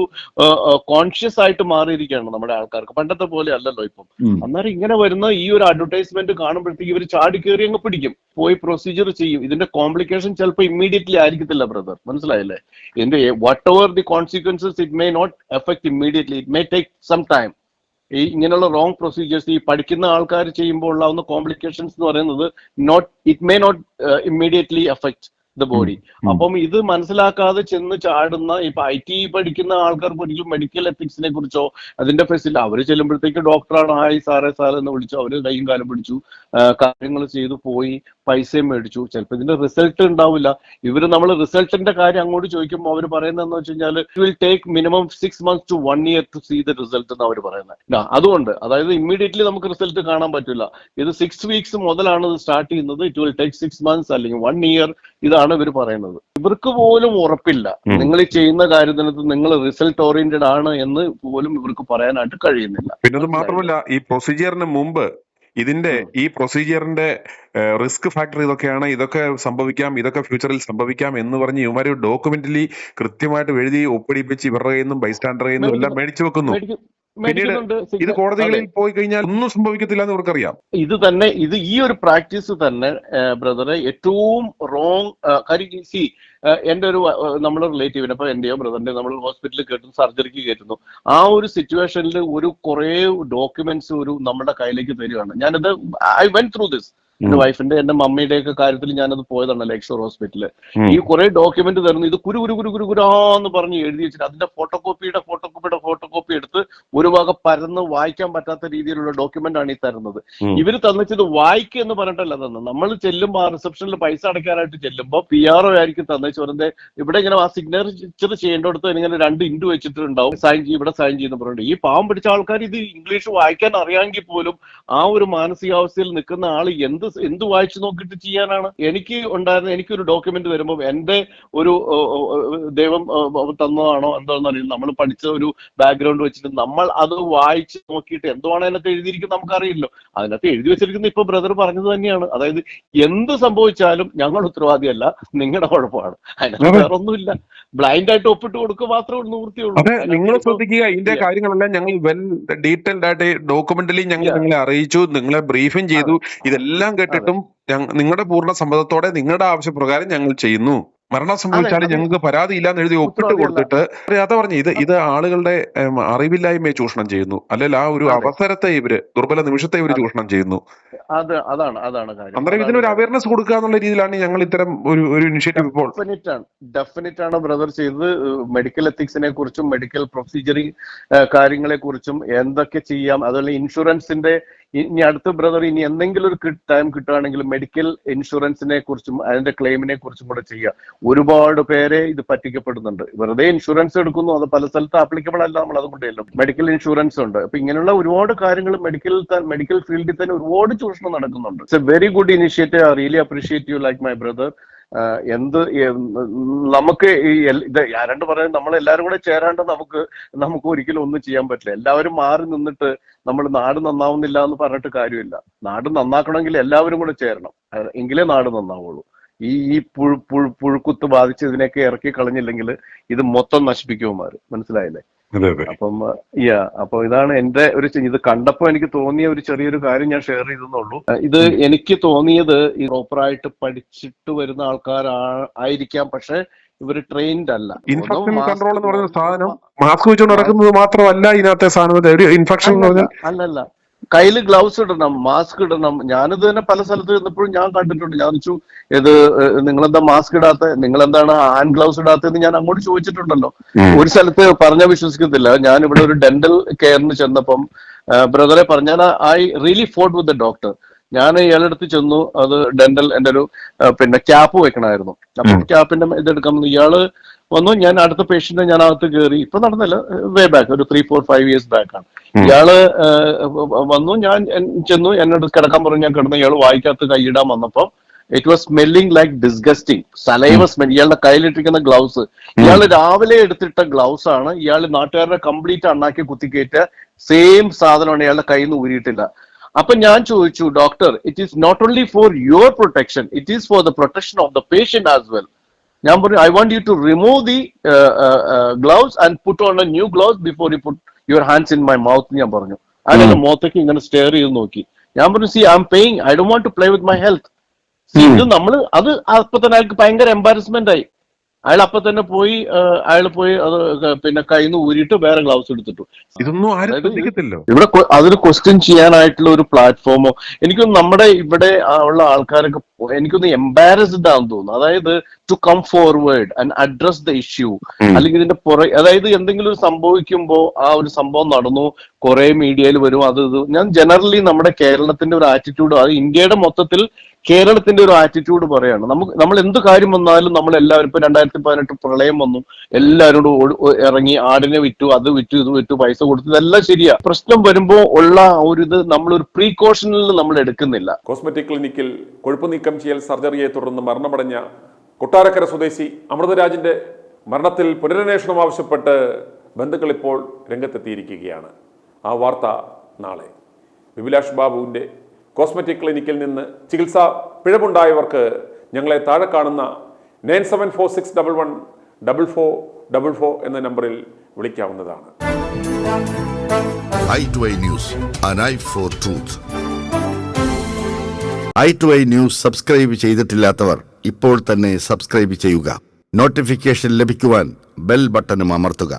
കോൺഷ്യസ് ആയിട്ട് മാറിയിരിക്കുകയാണ് നമ്മുടെ ആൾക്കാർക്ക്. പണ്ടത്തെ പോലെ അല്ലല്ലോ ഇപ്പം. അന്നേരം ഇങ്ങനെ വരുന്ന ഈ ഒരു അഡ്വർടൈസ്മെന്റ് കാണുമ്പോഴത്തേക്ക് ഇവർ ചാടി കയറി അങ്ങ് പിടിക്കും, പോയി പ്രൊസീജിയർ ചെയ്യും. ഇതിന്റെ കോംപ്ലിക്കേഷൻ ചിലപ്പോൾ ഇമ്മീഡിയറ്റ്ലി ആയിരിക്കത്തില്ല ബ്രദർ, മനസ്സിലായില്ലേ? ഇതിന്റെ whatever the consequences it may not effect immediately, it may take some time. ഈ ഇങ്ങനെയുള്ള റോങ് പ്രൊസീജിയേഴ്സ് ഈ പഠിക്കുന്ന ആൾക്കാർ ചെയ്യുമ്പോൾ ഉണ്ടാവുന്ന കോംപ്ലിക്കേഷൻസ് എന്ന് പറയുന്നത് it may not immediately effect the body. അപ്പം ഇത് മനസ്സിലാക്കാതെ ചെന്ന് ചാടുന്ന ഇപ്പൊ IT പഠിക്കുന്ന ആൾക്കാർക്ക് ഒരിക്കലും മെഡിക്കൽ എത്തിക്സിനെ കുറിച്ചോ അതിന്റെ ഫെസിലിറ്റി അവര് ചെല്ലുമ്പോഴത്തേക്ക് ഡോക്ടറാണ്, ഹായ് സാറേ എന്ന് വിളിച്ചു, അവര് കൈയും കാലം പിടിച്ചു, കാര്യങ്ങൾ ചെയ്തു പോയി, പൈസയും മേടിച്ചു. ചിലപ്പോൾ ഇതിന്റെ റിസൾട്ട് ഉണ്ടാവില്ല. നമ്മൾ റിസൾട്ടിന്റെ കാര്യം അങ്ങോട്ട് ചോദിക്കുമ്പോൾ അവർ പറയുന്നതെന്ന് വെച്ച് കഴിഞ്ഞാൽ it will take minimum 6 months to 1 year to see the result എന്ന് അവർ പറയുന്നത്. അതുകൊണ്ട് അതായത് ഇമ്മീഡിയറ്റ്ലി നമുക്ക് റിസൾട്ട് കാണാൻ പറ്റില്ല. ഇത് 6 weeks മുതലാണ് ഇത് സ്റ്റാർട്ട് ചെയ്യുന്നത്. ഇറ്റ് വിൽ ടേക്ക് 6 months അല്ലെങ്കിൽ 1 year. ഇതാണ് ഇവർ പറയുന്നത്. ഇവർക്ക് പോലും ഉറപ്പില്ല നിങ്ങൾ ഈ ചെയ്യുന്ന കാര്യത്തിനകത്ത് നിങ്ങൾ റിസൾട്ട് ഓറിയന്റഡ് ആണ് എന്ന് പോലും ഇവർക്ക് പറയാനായിട്ട് കഴിയുന്നില്ല. പിന്നെ അത് മാത്രമല്ല, ഈ പ്രൊസീജിയറിന് മുമ്പ് ഈ പ്രൊസീജിയറിന്റെ റിസ്ക് ഫാക്ടർ ഇതൊക്കെയാണ്, ഇതൊക്കെ സംഭവിക്കാം, ഇതൊക്കെ ഫ്യൂച്ചറിൽ സംഭവിക്കാം എന്ന് പറഞ്ഞ് ഇവന്മാര് ഡോക്യുമെന്റലി കൃത്യമായിട്ട് എഴുതി ഒപ്പിടിപ്പിച്ച് ഇവരുടെ കയ്യിൽ നിന്നും ബൈസ്റ്റാൻഡറുടെ കയ്യിൽ നിന്നും എല്ലാം മേടിച്ചു വെക്കുന്നു. പിന്നീട് ഇത് കോടതികളിൽ പോയി കഴിഞ്ഞാൽ ഒന്നും സംഭവിക്കത്തില്ല എന്ന് ഇവർക്കറിയാം. ഇത് ഈ ഒരു പ്രാക്ടീസ് തന്നെ ബ്രദറെ ഏറ്റവും റോങ് കാര്യം. എന്റെ ഒരു നമ്മുടെ റിലേറ്റീവിനെ ഇപ്പൊ എന്റെയോ ബ്രദറിന്റെ നമ്മൾ ഹോസ്പിറ്റലിൽ കയറ്റുന്നു, സർജറിക്ക് കയറ്റുന്നു. ആ ഒരു സിറ്റുവേഷനിൽ കുറെ ഡോക്യുമെന്റ്സ് നമ്മുടെ കയ്യിലേക്ക് തരികയാണ്. ഞാനത് ഐ വെന്റ് ത്രൂ ദിസ്. എന്റെ വൈഫിന്റെ എന്റെ മമ്മിയുടെ ഒക്കെ കാര്യത്തിൽ ഞാനത് പോയതാണ് ലെക്ചർ ഹോസ്പിറ്റലിൽ. ഈ കുറെ ഡോക്യുമെന്റ് തരുന്നു. ഇത് കുരുകുരാന്ന് പറഞ്ഞ് എഴുതി വെച്ചിട്ട് അതിന്റെ ഫോട്ടോകോപ്പി എടുത്ത് ഒരു വക പരന്ന് വായിക്കാൻ പറ്റാത്ത രീതിയിലുള്ള ഡോക്യുമെന്റ് ആണ് ഈ തരുന്നത്. ഇവര് തന്നിച്ചത് വായിക്കുക എന്ന് പറഞ്ഞിട്ടല്ല തന്നത്. നമ്മൾ ചെല്ലുമ്പോൾ ആ റിസപ്ഷനിൽ പൈസ അടയ്ക്കാനായിട്ട് ചെല്ലുമ്പോൾ PRO ആയിരിക്കും തന്നിച്ച് വെറുതെ ഇവിടെ ഇങ്ങനെ ആ സിഗ്നേച്ചർ ചെയ്യേണ്ടടുത്ത് ഇങ്ങനെ 2 ഇൻഡു വെച്ചിട്ടുണ്ടാവും, ഇവിടെ സൈൻ ചെയ്യുന്ന പറഞ്ഞിട്ട്. ഈ പാവം പിടിച്ച ആൾക്കാർ ഇത് ഇംഗ്ലീഷ് വായിക്കാൻ അറിയാമെങ്കിൽ പോലും ആ ഒരു മാനസികാവസ്ഥയിൽ നിൽക്കുന്ന ആള് എന്ത് വായിച്ചു നോക്കിയിട്ട് ചെയ്യാനാണ്? എനിക്കൊരു ഡോക്യുമെന്റ് വരുമ്പോൾ എന്റെ ഒരു ദൈവം തന്നതാണോ എന്താണെന്ന് അറിയില്ല. നമ്മൾ പഠിച്ച ഒരു ബാക്ക്ഗ്രൗണ്ട് വെച്ചിട്ട് നമ്മൾ അത് വായിച്ച് നോക്കിയിട്ട് എന്തുവാണ് അതിനകത്ത് എഴുതിയിരിക്കുന്നത് നമുക്കറിയില്ലോ. അതിനകത്ത് എഴുതി വെച്ചിരിക്കുന്നത് ഇപ്പൊ ബ്രദർ പറഞ്ഞത് തന്നെയാണ്. അതായത് എന്ത് സംഭവിച്ചാലും ഞങ്ങൾ ഉത്തരവാദിയല്ല, നിങ്ങളുടെ കുഴപ്പമാണ്. അതിനകത്ത് വേറെ ഒന്നുമില്ല. ബ്ലൈൻഡ് ആയിട്ട് ഒപ്പിട്ട് കൊടുക്കുക മാത്രമേ നിവൃത്തിയുള്ളൂ. അതെ, നിങ്ങൾ ശ്രദ്ധിക്കുക, ഇതിന്റെ കാര്യങ്ങളെല്ലാം ഞങ്ങൾ വെൽ ഡീറ്റെയിൽഡ് ആയിട്ട് ഡോക്യുമെന്റലി ഞങ്ങൾ നിങ്ങളെ അറിയിച്ചു, നിങ്ങളെ ബ്രീഫിംഗ് ചെയ്തു. ഇതെല്ലാം കേട്ടിട്ടും നിങ്ങളുടെ പൂർണ്ണ സമ്മതത്തോടെ നിങ്ങളുടെ ആവശ്യപ്രകാരം ഞങ്ങൾ ചെയ്യുന്നു. മരണം സംഭവിച്ചാലും ഞങ്ങൾക്ക് പരാതിയില്ല എന്ന് എഴുതി ഒപ്പിട്ട് കൊടുത്തിട്ട് അതാ പറഞ്ഞു. ഇത് ആളുകളുടെ അറിവില്ലായ്മയെ ചൂഷണം ചെയ്യുന്നു, അല്ലെങ്കിൽ ആ ഒരു അവസരത്തെ ദുർബല നിമിഷത്തെ ചൂഷണം ചെയ്യുന്നു. അതാണ് കാര്യം. അന്നേരം ഇതിനൊരു അവയർനെസ് കൊടുക്കുക എന്നുള്ള രീതിയിലാണ് ഞങ്ങൾ ഇത്തരം ഒരു ഇനിഷ്യേറ്റീവ് ഇപ്പോൾ ഡെഫിനറ്റ് ആണ് ബ്രദർ ചെയ്തത്. മെഡിക്കൽ എത്തിക്സിനെ കുറിച്ചും മെഡിക്കൽ പ്രൊസീജിയറിംഗ് കാര്യങ്ങളെ കുറിച്ചും എന്തൊക്കെ ചെയ്യാം, അതുപോലെ ഇൻഷുറൻസിന്റെ ഇനി അടുത്ത ബ്രദർ ഇനി എന്തെങ്കിലും ഒരു ടൈം കിട്ടുകയാണെങ്കിൽ മെഡിക്കൽ ഇൻഷുറൻസിനെ കുറിച്ചും അതിന്റെ ക്ലെയിമിനെ കുറിച്ചും കൂടെ ചെയ്യുക. ഒരുപാട് പേരെ ഇത് പറ്റിക്കപ്പെടുന്നുണ്ട്. വെറുതെ ഇൻഷുറൻസ് എടുക്കുന്നു, അത് പല സ്ഥലത്ത് ആപ്ലിക്കബിൾ അല്ല. നമ്മൾ അതുകൊണ്ടല്ലോ മെഡിക്കൽ ഇൻഷുറൻസ് ഉണ്ട്. അപ്പൊ ഇങ്ങനെയുള്ള ഒരുപാട് കാര്യങ്ങൾ മെഡിക്കൽ ഫീൽഡിൽ തന്നെ ഒരുപാട് ചൂഷണം നടക്കുന്നുണ്ട്. It's A very good initiative. I really appreciate you like my brother. നമുക്ക് ഈ ഇത് ആരാണ്ട് പറയുന്നത് നമ്മളെല്ലാരും കൂടെ ചേരാണ്ട് നമുക്ക് ഒരിക്കലും ഒന്നും ചെയ്യാൻ പറ്റില്ല. എല്ലാവരും മാറി നിന്നിട്ട് നമ്മൾ നാട് നന്നാവുന്നില്ല എന്ന് പറഞ്ഞിട്ട് കാര്യമില്ല. നാട് നന്നാക്കണമെങ്കിൽ എല്ലാവരും കൂടെ ചേരണം, എങ്കിലേ നാട് നന്നാവുള്ളൂ. ഈ പുഴുക്കുത്ത് ബാധിച്ച് ഇതിനെയൊക്കെ ഇറക്കി കളഞ്ഞില്ലെങ്കിൽ ഇത് മൊത്തം നശിപ്പിക്കുമാര്, മനസ്സിലായില്ലേ? അപ്പം അപ്പൊ ഇതാണ് എന്റെ ഒരു ഇത് കണ്ടപ്പോ എനിക്ക് തോന്നിയ ഒരു ചെറിയൊരു കാര്യം ഞാൻ ഷെയർ ചെയ്തെന്നുള്ളൂ. ഇത് എനിക്ക് തോന്നിയത് ഈ പ്രോപ്പറായിട്ട് പഠിച്ചിട്ട് വരുന്ന ആയിരിക്കാം, പക്ഷെ ഇവര് ട്രെയിൻഡ് അല്ല. ഇൻഫെക്ഷൻ കൺട്രോൾ എന്ന് പറയുന്ന സാധനം മാസ്ക് വെച്ചുകൊണ്ട് നടക്കുന്നത് മാത്രമല്ല ഇതിനകത്തെ സാധനം. ഒരു ഇൻഫെക്ഷൻ അല്ലല്ല, കയ്യിൽ ഗ്ലൗസ് ഇടണം, മാസ്ക് ഇടണം. ഞാനിത് തന്നെ പല സ്ഥലത്ത് ചെന്നപ്പോഴും ഞാൻ കണ്ടിട്ടുണ്ട്. ഞാൻ ചോദിച്ചു, ഇത് നിങ്ങളെന്താ മാസ്ക് ഇടാത്ത, നിങ്ങളെന്താണ് ഹാൻഡ് ഗ്ലൗസ് ഇടാത്തതെന്ന് ഞാൻ അങ്ങോട്ട് ചോദിച്ചിട്ടുണ്ടല്ലോ. ഒരു സ്ഥലത്ത് പറഞ്ഞാൽ വിശ്വസിക്കത്തില്ല. ഞാൻ ഇവിടെ ഒരു ഡെന്റൽ കെയറിന് ചെന്നപ്പം ബ്രദറെ പറഞ്ഞാൽ I really Ford with the doctor. ഞാൻ ഇയാളുടെ അടുത്ത് ചെന്നു, അത് ഡെന്റൽ എന്റെ ഒരു പിന്നെ ക്യാപ്പ് വെക്കണമായിരുന്നു. അപ്പം ക്യാപ്പിന്റെ ഇതെടുക്കാൻ ഇയാള് വന്നു. ഞാൻ അടുത്ത പേഷ്യന്റിനെ ഞാൻ അകത്ത് കയറി. ഇപ്പൊ നടന്നില്ല, വേ ബാക്ക് ഒരു 3-4-5 years ബാക്കാണ്. ഇയാള് വന്നു, ഞാൻ ചെന്നു, എന്നോട് കിടക്കാൻ പറഞ്ഞു. ഞാൻ കിടന്നു. ഇയാള് വായിക്കകത്ത് കൈയിടാൻ വന്നപ്പോ it was smelling like disgusting saliva smell. ഇയാളുടെ കയ്യിലിട്ടിരിക്കുന്ന ഗ്ലൗസ്, ഇയാള് രാവിലെ എടുത്തിട്ട ഗ്ലൗസ് ആണ്. ഇയാള് നാട്ടുകാരുടെ കംപ്ലീറ്റ് അണ്ണാക്കി കുത്തിക്കയറ്റ സെയിം സാധനമാണ്, ഇയാളുടെ കയ്യിൽ നിന്ന് ഊരിയിട്ടില്ല. അപ്പൊ ഞാൻ ചോദിച്ചു, doctor, it is not only for your protection, it is for the protection of the patient as well. ഞാൻ പറഞ്ഞു, I want you to remove the gloves and put on a new gloves before you put your hands in my mouth. ഞാൻ പറഞ്ഞു. അതിന്റെ മുഖത്തേക്ക് ഇങ്ങനെ stair ചെയ്ത് നോക്കി. ഞാൻ പറഞ്ഞു, see I am paying, I don't want to play with my health. ഇത് നമ്മള് അത് അപ്പൊ തന്നെ അയാൾക്ക് ഭയങ്കര എംബാരസ്മെന്റ് ആയി. അയാൾ അപ്പൊ തന്നെ പോയി അത് പിന്നെ കയ്യിൽ നിന്ന് ഊരിയിട്ട് വേറെ ഗ്ലൗസ് എടുത്തിട്ടു. ഇതൊന്നും ആരും ശ്രദ്ധിക്കത്തില്ല. ഇവിടെ അതൊരു ക്വസ്റ്റ്യൻ ചെയ്യാനായിട്ടുള്ള ഒരു പ്ലാറ്റ്ഫോമോ, എനിക്കൊന്ന് നമ്മുടെ ഇവിടെ ഉള്ള ആൾക്കാരൊക്കെ എനിക്കൊന്ന് എംബാരസ്ഡ് ആണെന്ന് തോന്നുന്നു. അതായത് to come forward and address the issue. അല്ലെങ്കിൽ ഇതിന്റെ അതായത് എന്തെങ്കിലും സംഭവിക്കുമ്പോ ആ ഒരു സംഭവം നടന്നു, കുറെ മീഡിയയിൽ വരും, അത് ഞാൻ ജനറലി നമ്മുടെ കേരളത്തിന്റെ ഒരു ആറ്റിറ്റ്യൂഡ്, അത് ഇന്ത്യയുടെ മൊത്തത്തിൽ കേരളത്തിന്റെ ഒരു ആറ്റിറ്റ്യൂഡ് പറയാണ്. നമ്മൾ എന്ത് കാര്യം വന്നാലും നമ്മൾ എല്ലാവരും, ഇപ്പൊ 2018 പ്രളയം വന്നു, എല്ലാവരും ഇറങ്ങി ആടിനെ വിറ്റു, അത് വിറ്റു, ഇത് വിറ്റു, പൈസ കൊടുത്തു, ഇതെല്ലാം ശരിയാ. പ്രശ്നം വരുമ്പോ ഉള്ള ഒരു ഇത് നമ്മളൊരു പ്രീകോഷനിൽ നമ്മൾ എടുക്കുന്നില്ല. കോസ്മെറ്റിക് ക്ലിനിക്കിൽ കൊഴുപ്പ് നീക്കം ചെയ്യൽ സർജറിയെ തുടർന്ന് മരണമടഞ്ഞ കൊട്ടാരക്കര സ്വദേശി അമൃതരാജിന്റെ മരണത്തിൽ പുനരന്വേഷണം ആവശ്യപ്പെട്ട് ബന്ധുക്കൾ ഇപ്പോൾ രംഗത്തെത്തിയിരിക്കുകയാണ്. ആ വാർത്ത നാളെ. വിപിലാഷ് ബാബുവിന്റെ കോസ്മെറ്റിക് ക്ലിനിക്കിൽ നിന്ന് ചികിത്സാ പിഴവുണ്ടായവർക്ക് ഞങ്ങളെ താഴെ കാണുന്ന 9746114444 എന്ന നമ്പറിൽ വിളിക്കാവുന്നതാണ്. i2i News, an eye for truth. i2i News subscribe ചെയ്തിട്ടില്ലാത്തവർ ഇപ്പോൾ തന്നെ സബ്സ്ക്രൈബ് ചെയ്യുക. നോട്ടിഫിക്കേഷൻ ലഭിക്കുവാൻ ബെൽ ബട്ടണും അമർത്തുക.